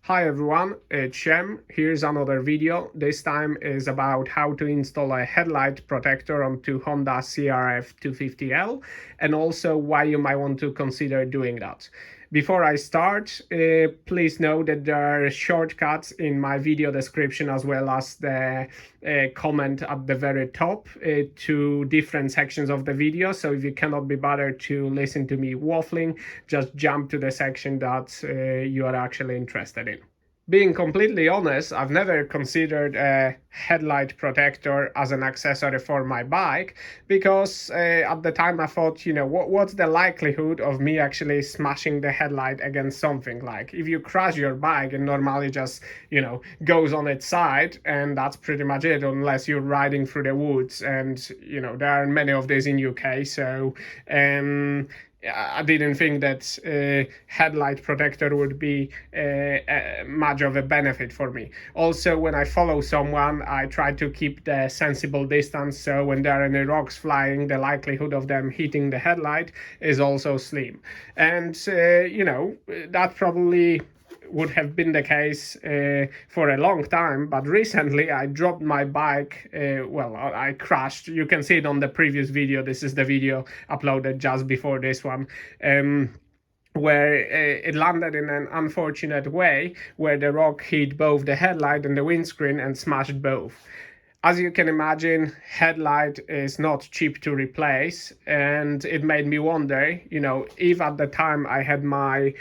Hi everyone, it's Shem. Here's another video. This time is about how to install a headlight protector onto Honda CRF250L and also why you might want to consider doing that. Before I start, please know that there are shortcuts in my video description as well as the comment at the very top to different sections of the video. So if you cannot be bothered to listen to me waffling, just jump to the section that you are actually interested in. Being completely honest, I've never considered a headlight protector as an accessory for my bike because at the time I thought, what's the likelihood of me actually smashing the headlight against something? Like if you crash your bike, it normally just, goes on its side and that's pretty much it, unless you're riding through the woods. And, there are many of these in UK. So, I didn't think that headlight protector would be much of a benefit for me. Also, when I follow someone, I try to keep the sensible distance, so when there are any rocks flying, the likelihood of them hitting the headlight is also slim. And, that probably would have been the case for a long time, but recently I dropped my bike. I crashed. You can see it on the previous video. This is the video uploaded just before this one. Where it landed in an unfortunate way where the rock hit both the headlight and the windscreen and smashed both. As you can imagine, headlight is not cheap to replace, and it made me wonder, if at the time I had my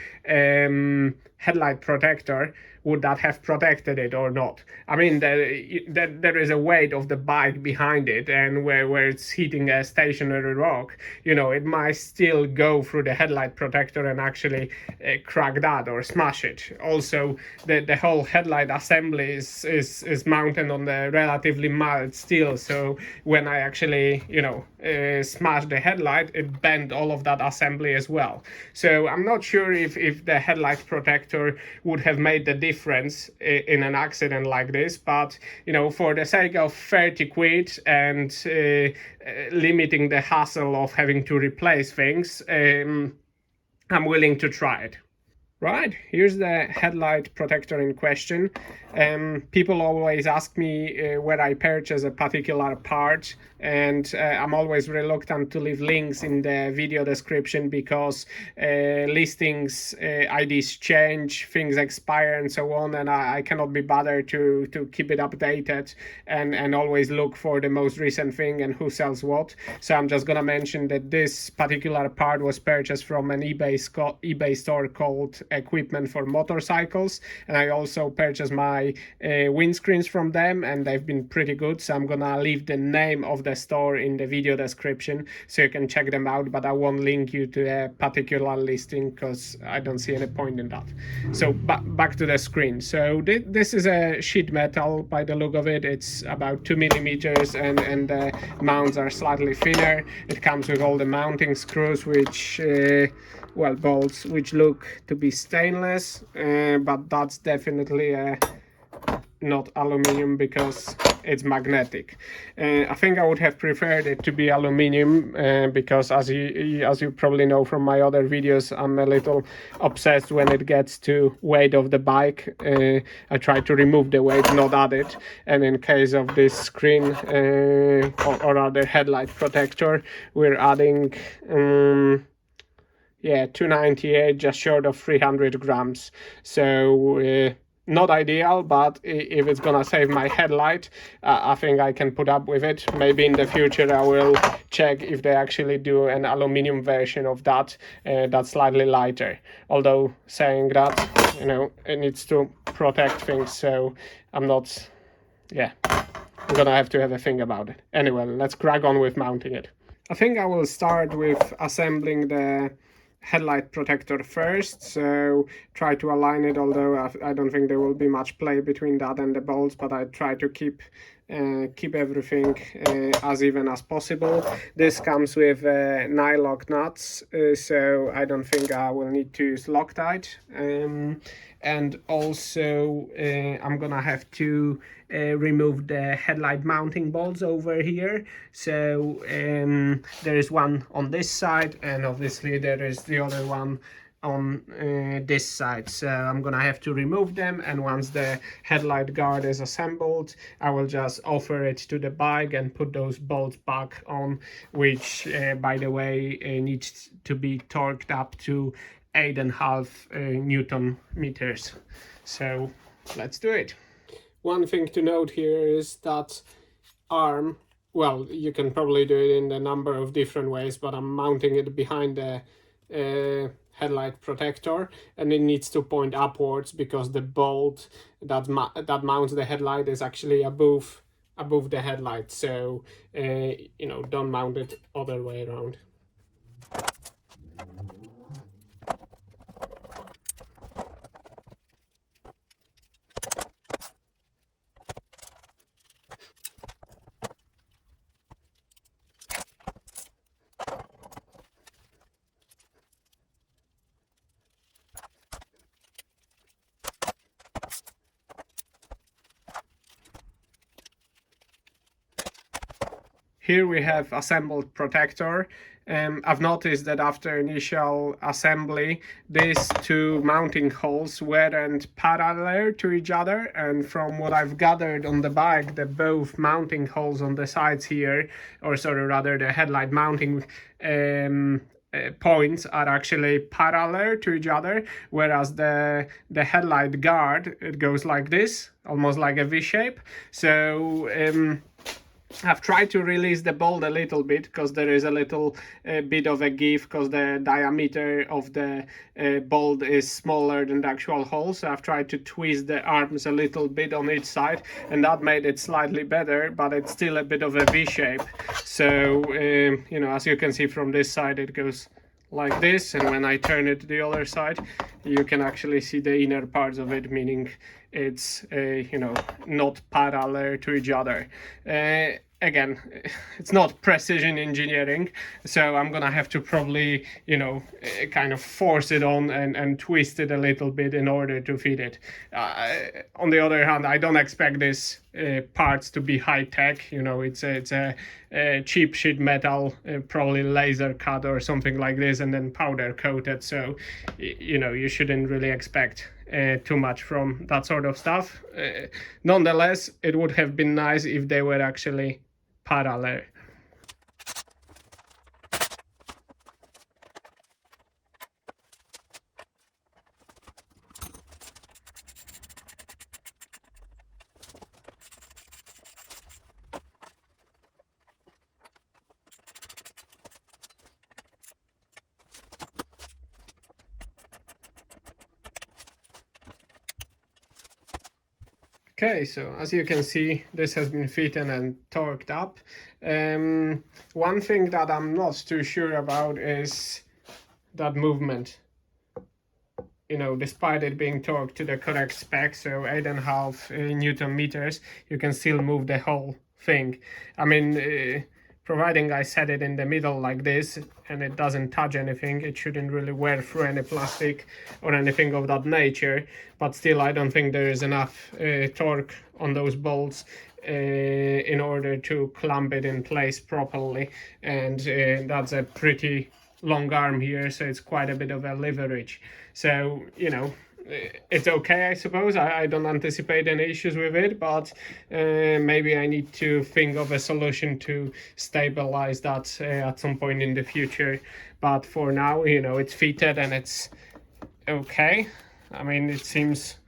headlight protector, would that have protected it or not? I mean, there is a weight of the bike behind it, and where it's hitting a stationary rock, it might still go through the headlight protector and actually crack that or smash it. Also, the whole headlight assembly is mounted on the relatively mild steel, so when I actually, smashed the headlight, it bent all of that assembly as well. So I'm not sure if the headlight protector would have made the difference in an accident like this, but for the sake of 30 quid and limiting the hassle of having to replace things, I'm willing to try it. Right, here's the headlight protector in question. People always ask me where I purchase a particular part, and I'm always reluctant to leave links in the video description because listings, IDs change, things expire and so on, and I cannot be bothered to keep it updated and always look for the most recent thing and who sells what. So I'm just gonna mention that this particular part was purchased from an eBay store called Equipment for Motorcycles, and I also purchased my windscreens from them, and they've been pretty good. So I'm gonna leave the name of the store in the video description so you can check them out, but I won't link you to a particular listing because I don't see any point in that. So back to the screen. So this is a sheet metal by the look of it. It's about 2 millimeters and the mounts are slightly thinner. It comes with all the mounting screws, which bolts, which look to be stainless, but that's definitely not aluminium because it's magnetic. I think I would have preferred it to be aluminium because as you probably know from my other videos, I'm a little obsessed when it gets to weight of the bike. I try to remove the weight, not add it. And in case of this screen or other headlight protector, we're adding 298, just short of 300 grams. So not ideal, but if it's gonna save my headlight, I think I can put up with it. Maybe in the future I will check if they actually do an aluminium version of that that's slightly lighter. Although saying that, it needs to protect things, so I'm gonna have to have a think about it. Anyway, let's crack on with mounting it. I think I will start with assembling the headlight protector first, so try to align it, although I don't think there will be much play between that and the bolts, but I try to keep everything as even as possible. This comes with nylock nuts, so I don't think I will need to use Loctite. And also I'm gonna have to remove the headlight mounting bolts over here. So there is one on this side, and obviously there is the other one on this side, so I'm gonna have to remove them, and once the headlight guard is assembled, I will just offer it to the bike and put those bolts back on, which by the way needs to be torqued up to 8.5 Newton meters. So let's do it. One thing to note here is that arm, well, you can probably do it in a number of different ways, but I'm mounting it behind the headlight protector, and it needs to point upwards because the bolt that mounts the headlight is actually above the headlight. So you know, don't mount it other way around. Here we have assembled protector. I've noticed that after initial assembly, these two mounting holes weren't parallel to each other, and from what I've gathered on the bike, the both mounting holes on the sides here, or sorry, rather the headlight mounting points are actually parallel to each other, whereas the headlight guard, it goes like this, almost like a V shape. So I've tried to release the bolt a little bit because there is a little bit of a give because the diameter of the bolt is smaller than the actual hole. So I've tried to twist the arms a little bit on each side, and that made it slightly better, but it's still a bit of a V shape. So you know, as you can see from this side, it goes like this, and when I turn it to the other side, you can actually see the inner parts of it, meaning it's you know, not parallel to each other. Again, it's not precision engineering, so I'm gonna have to probably, you know, kind of force it on and twist it a little bit in order to fit it. On the other hand, I don't expect this parts to be high tech. You know, it's a cheap sheet metal, probably laser cut or something like this, and then powder coated. So you know, you shouldn't really expect too much from that sort of stuff. Nonetheless, it would have been nice if they were actually parallel. Okay, so as you can see, this has been fitted and torqued up. One thing that I'm not too sure about is that movement. You know, despite it being torqued to the correct spec, so 8.5 Newton meters, you can still move the whole thing. I mean, providing I set it in the middle like this and it doesn't touch anything, it shouldn't really wear through any plastic or anything of that nature. But still, I don't think there is enough torque on those bolts in order to clamp it in place properly, and that's a pretty long arm here, so it's quite a bit of a leverage. So you know, it's okay, I suppose. I don't anticipate any issues with it, but maybe I need to think of a solution to stabilize that at some point in the future. But for now, you know, it's fitted and it's okay. I mean, it seems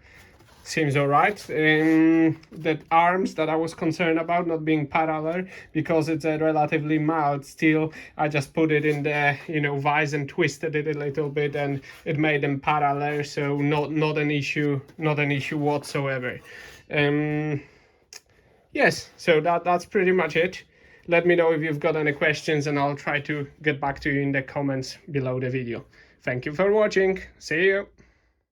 all right. The arms that I was concerned about not being parallel, because it's a relatively mild steel, I just put it in the, you know, vise and twisted it a little bit, and it made them parallel. So not an issue whatsoever. Yes, so that's pretty much it. Let me know if you've got any questions, and I'll try to get back to you in the comments below the video. Thank you for watching. See you.